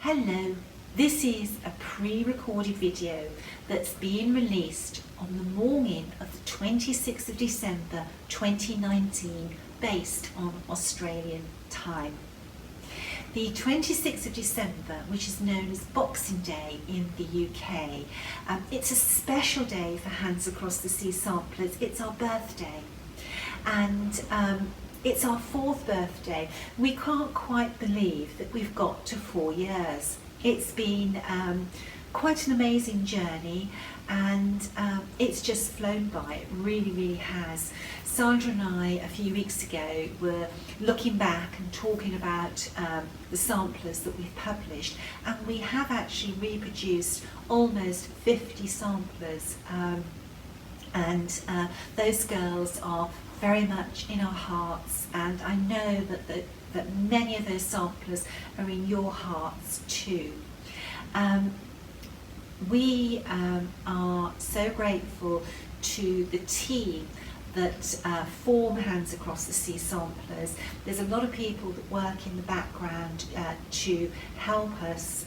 Hello, this is a pre-recorded video that's being released on the morning of the 26th of December 2019 based on Australian time. The 26th of December, which is known as Boxing Day in the UK, it's a special day for Hands Across the Sea samplers. It's our birthday, and it's our 4th birthday. We can't quite believe that we've got to 4 years. It's been quite an amazing journey, and it's just flown by. It really, really has. Sandra and I, a few weeks ago, were looking back and talking about the samplers that we've published, and we have actually reproduced almost 50 samplers, and those girls are very much in our hearts, and I know that many of those samplers are in your hearts too. We are so grateful to the team that form Hands Across the Sea samplers. There's a lot of people that work in the background to help us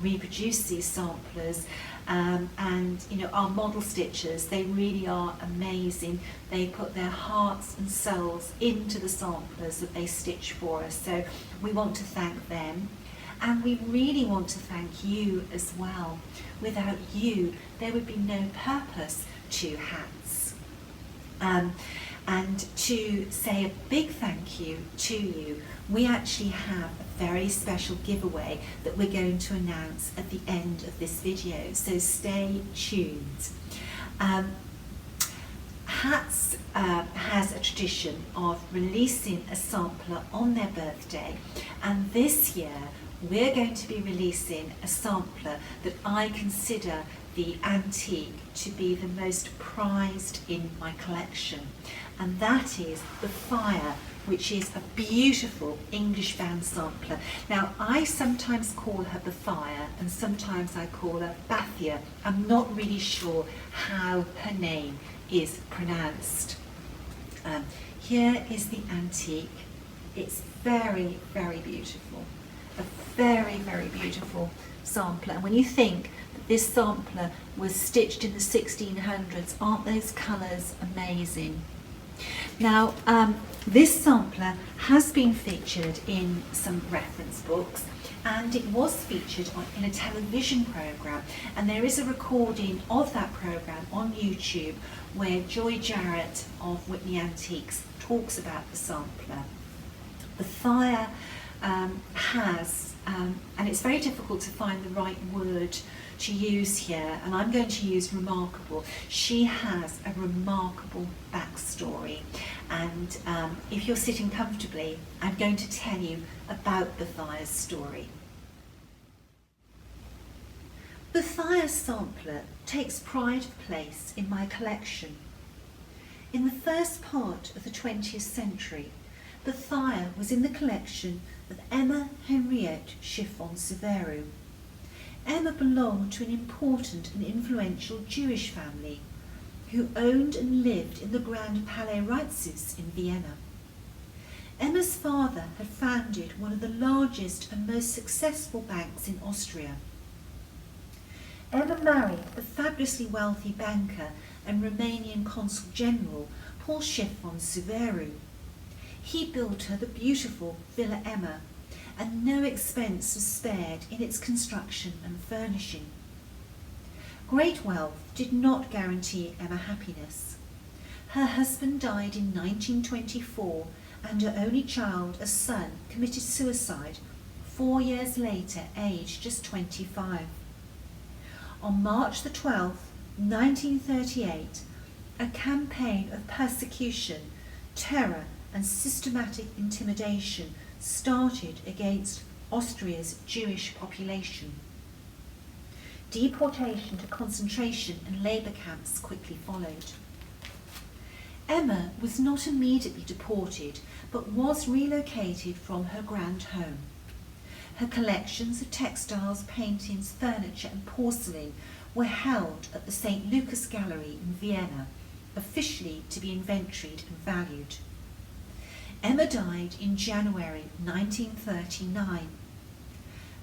reproduce these samplers, and you know, our model stitchers, they really are amazing. They put their hearts and souls into the samplers that they stitch for us, so we want to thank them. And we really want to thank you as well. Without you, there would be no purpose to hats. And to say a big thank you to you, we actually have a very special giveaway that we're going to announce at the end of this video, so stay tuned. Hats has a tradition of releasing a sampler on their birthday, and this year we're going to be releasing a sampler that I consider the antique to be the most prized in my collection, and that is the Fire, which is a beautiful English band sampler. Now, I sometimes call her the Fire and sometimes I call her Bathia. I'm not really sure how her name is pronounced. Here is the antique. It's very, very beautiful. A very, very beautiful sampler. And when you think that this sampler was stitched in the 1600s, aren't those colours amazing? Now, this sampler has been featured in some reference books, and it was featured in a television programme, and there is a recording of that programme on YouTube where Joy Jarrett of Whitney Antiques talks about the sampler. The Fire has, and it's very difficult to find the right word to use here, and I'm going to use remarkable. She has a remarkable backstory, and if you're sitting comfortably, I'm going to tell you about the Fire's story. The Fire sampler takes pride of place in my collection. In the first part of the 20th century, the Fire was in the collection of Emma Henriette Chiffon-Severu. Emma belonged to an important and influential Jewish family who owned and lived in the Grand Palais Reitzes in Vienna. Emma's father had founded one of the largest and most successful banks in Austria. Emma married the fabulously wealthy banker and Romanian Consul General Paul Chiffon-Severu. He built her the beautiful Villa Emma, and no expense was spared in its construction and furnishing. Great wealth did not guarantee Emma happiness. Her husband died in 1924, and her only child, a son, committed suicide 4 years later, aged just 25. On March the 12th, 1938, a campaign of persecution, terror, and systematic intimidation started against Austria's Jewish population. Deportation to concentration and labour camps quickly followed. Emma was not immediately deported, but was relocated from her grand home. Her collections of textiles, paintings, furniture and porcelain were held at the St. Lucas Gallery in Vienna, officially to be inventoried and valued. Emma died in January 1939.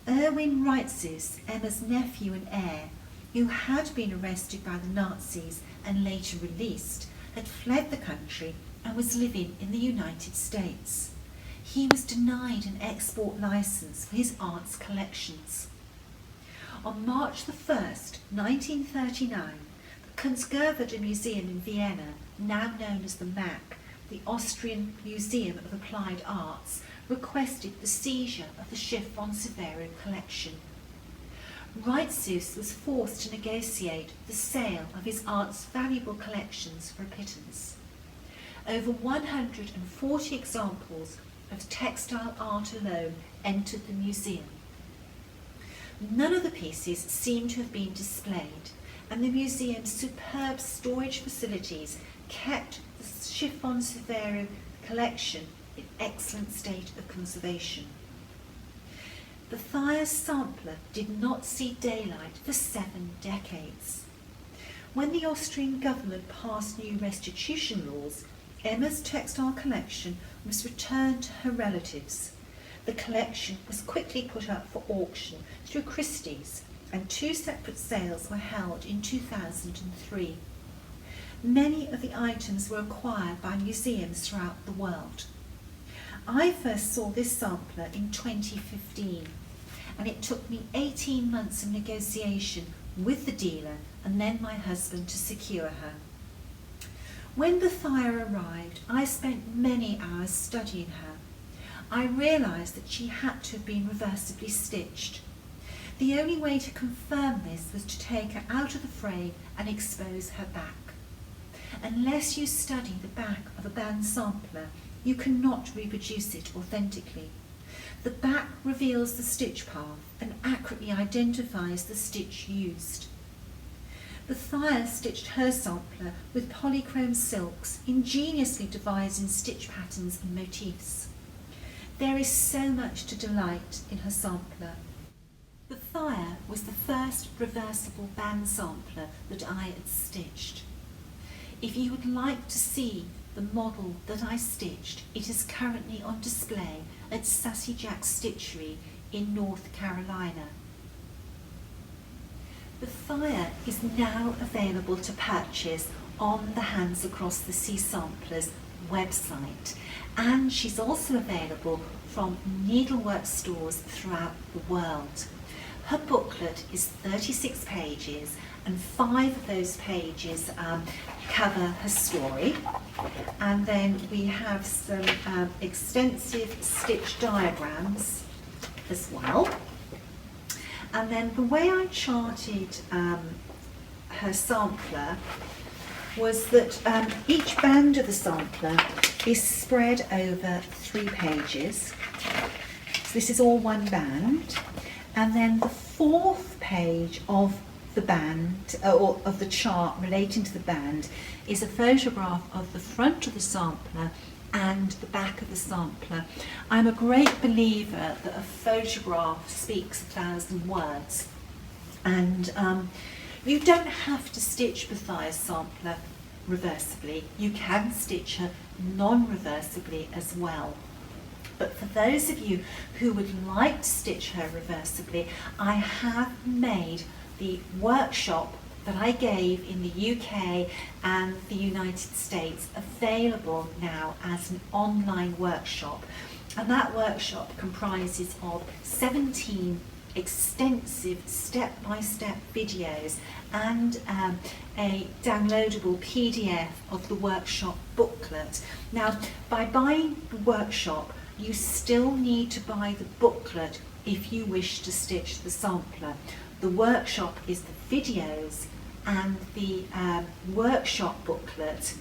Erwin Reitzus, Emma's nephew and heir, who had been arrested by the Nazis and later released, had fled the country and was living in the United States. He was denied an export license for his arts collections. On March the 1st, 1939, the Kunstgewerbe Museum in Vienna, now known as the MAC, the Austrian Museum of Applied Arts, requested the seizure of the Schiff von Severo collection. Reitzus was forced to negotiate the sale of his art's valuable collections for a pittance. Over 140 examples of textile art alone entered the museum. None of the pieces seem to have been displayed, and the museum's superb storage facilities kept the Schiff von Severo collection in excellent state of conservation. The Thyre's sampler did not see daylight for 7 decades. When the Austrian government passed new restitution laws, Emma's textile collection was returned to her relatives. The collection was quickly put up for auction through Christie's, and 2 separate sales were held in 2003. Many of the items were acquired by museums throughout the world. I first saw this sampler in 2015, and it took me 18 months of negotiation with the dealer and then my husband to secure her. When the Thyre arrived, I spent many hours studying her. I realised that she had to have been reversibly stitched. The only way to confirm this was to take her out of the frame and expose her back. Unless you study the back of a band sampler, you cannot reproduce it authentically. The back reveals the stitch path and accurately identifies the stitch used. The Thyre stitched her sampler with polychrome silks, ingeniously devising stitch patterns and motifs. There is so much to delight in her sampler. The Thyre was the first reversible band sampler that I had stitched. If you would like to see the model that I stitched, it is currently on display at Sassy Jack's Stitchery in North Carolina. The Thyre is now available to purchase on the Hands Across the Sea Samplers website, and she's also available from needlework stores throughout the world. Her booklet is 36 pages, and 5 of those pages cover her story, and then we have some extensive stitch diagrams as well. And then the way I charted her sampler was that each band of the sampler is spread over 3 pages. So this is all one band, and then the 4th page of the band, or of the chart relating to the band, is a photograph of the front of the sampler and the back of the sampler. I'm a great believer that a photograph speaks 1,000 words, and you don't have to stitch the Thyre sampler reversibly. You can stitch her non-reversibly as well. But for those of you who would like to stitch her reversibly, I have made the workshop that I gave in the UK and the United States available now as an online workshop. And that workshop comprises of 17 extensive step-by-step videos and a downloadable PDF of the workshop booklet. Now, by buying the workshop, you still need to buy the booklet if you wish to stitch the sampler. The workshop is the videos and the workshop booklet,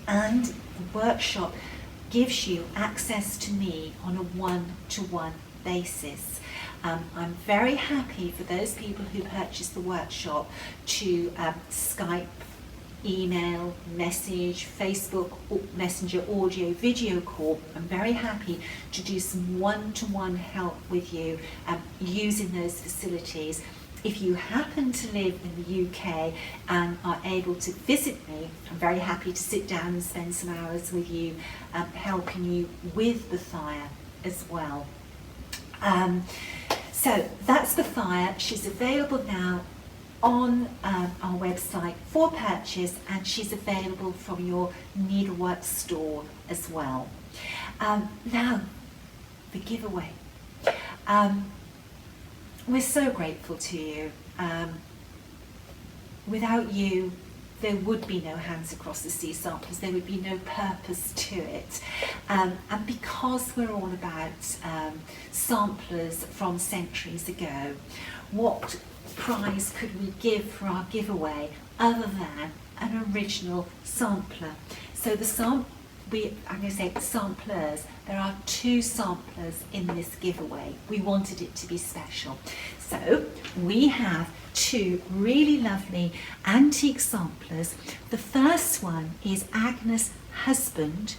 and the workshop gives you access to me on a one-to-one basis. I'm very happy for those people who purchase the workshop to Skype, email, message, Facebook, Messenger, audio, video call. I'm very happy to do some one-to-one help with you using those facilities. If you happen to live in the UK and are able to visit me, I'm very happy to sit down and spend some hours with you, helping you with the Thyre as well. So that's the fire. She's available now on our website for purchase, and she's available from your needlework store as well. Now, the giveaway. We're so grateful to you. Without you, there would be no Hands Across the Sea samplers, there would be no purpose to it. And because we're all about samplers from centuries ago, what prize could we give for our giveaway other than an original sampler? So I'm going to say samplers, there are 2 samplers in this giveaway. We wanted it to be special. So we have 2 really lovely antique samplers. The first one is Agnes' husband,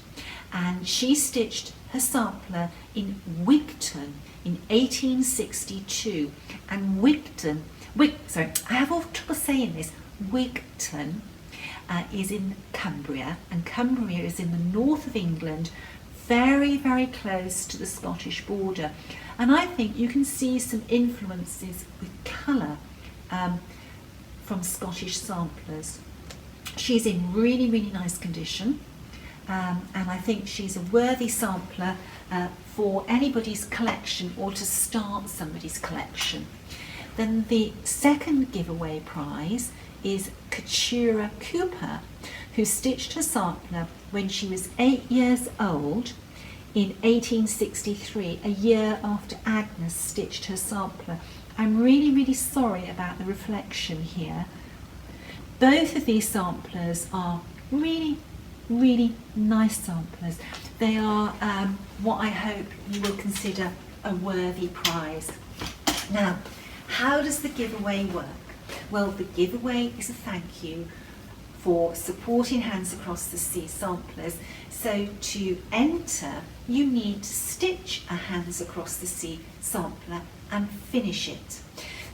and she stitched her sampler in Wigton in 1862. And I have all trouble saying this, Wigton is in Cumbria, and Cumbria is in the north of England, very, very close to the Scottish border. And I think you can see some influences with colour from Scottish samplers. She's in really, really nice condition, and I think she's a worthy sampler for anybody's collection or to start somebody's collection. Then the second giveaway prize is Keturah Cooper, who stitched her sampler when she was 8 years old in 1863, a year after Agnes stitched her sampler. I'm really, really sorry about the reflection here. Both of these samplers are really, really nice samplers. They are what I hope you will consider a worthy prize. Now, how does the giveaway work? Well, the giveaway is a thank you for supporting Hands Across the Sea samplers. So to enter, you need to stitch a Hands Across the Sea sampler and finish it.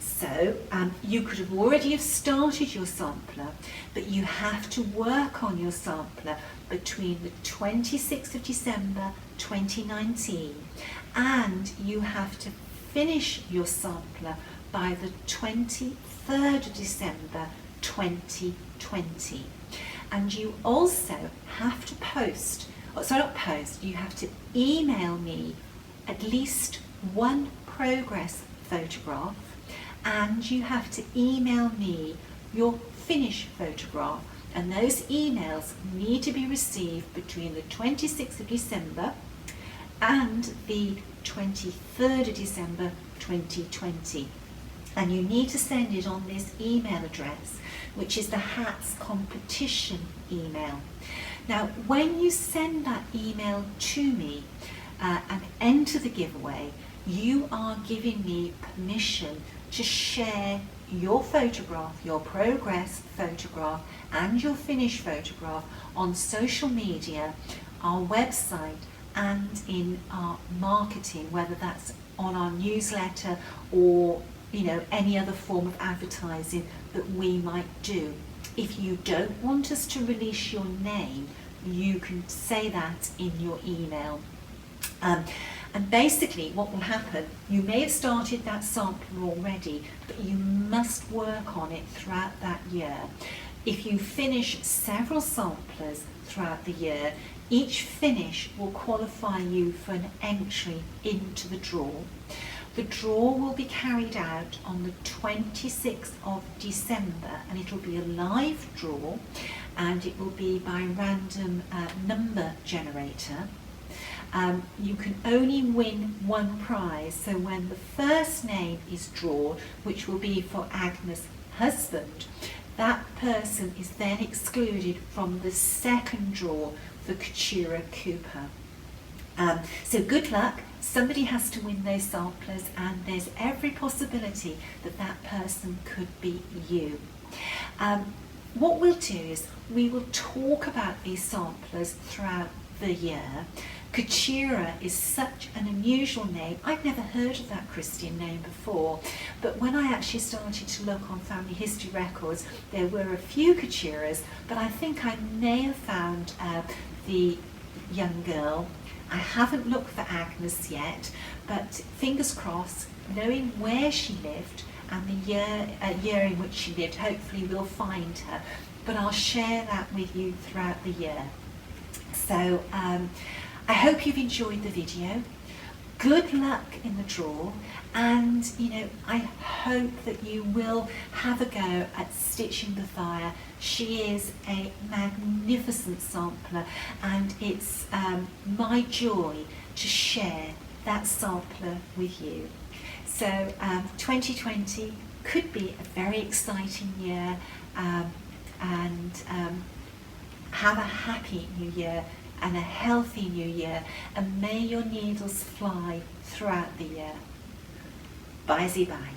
So you could have already started your sampler, but you have to work on your sampler between the 26th of December 2019 and you have to finish your sampler by the 23rd of December 2020. And you also have to you have to email me at least one progress photograph, and you have to email me your finished photograph, and those emails need to be received between the 26th of December and the 23rd of December 2020. And you need to send it on this email address, which is the Hats Competition email. Now, when you send that email to me and enter the giveaway, you are giving me permission to share your photograph, your progress photograph and your finished photograph on social media, our website, and in our marketing, whether that's on our newsletter or any other form of advertising that we might do. If you don't want us to release your name, you can say that in your email. And basically what will happen, you may have started that sampler already, but you must work on it throughout that year. If you finish several samplers throughout the year, each finish will qualify you for an entry into the draw. The draw will be carried out on the 26th of December, and it'll be a live draw, and it will be by random number generator. You can only win one prize, so when the first name is drawn, which will be for Agnes' husband, that person is then excluded from the second draw for Keturah Cooper. So good luck. Somebody has to win those samplers, and there's every possibility that that person could be you. What we'll do is we will talk about these samplers throughout the year. Keturah is such an unusual name. I'd never heard of that Christian name before, but when I actually started to look on family history records, there were a few Keturahs, but I think I may have found the young girl. I haven't looked for Agnes yet, but fingers crossed, knowing where she lived and the year in which she lived, hopefully we'll find her. But I'll share that with you throughout the year. So I hope you've enjoyed the video. Good luck in the draw, and I hope that you will have a go at stitching the fire. She is a magnificent sampler, and it's my joy to share that sampler with you. So 2020 could be a very exciting year, and have a happy new year and a healthy new year, and may your needles fly throughout the year. Bye-zy bye.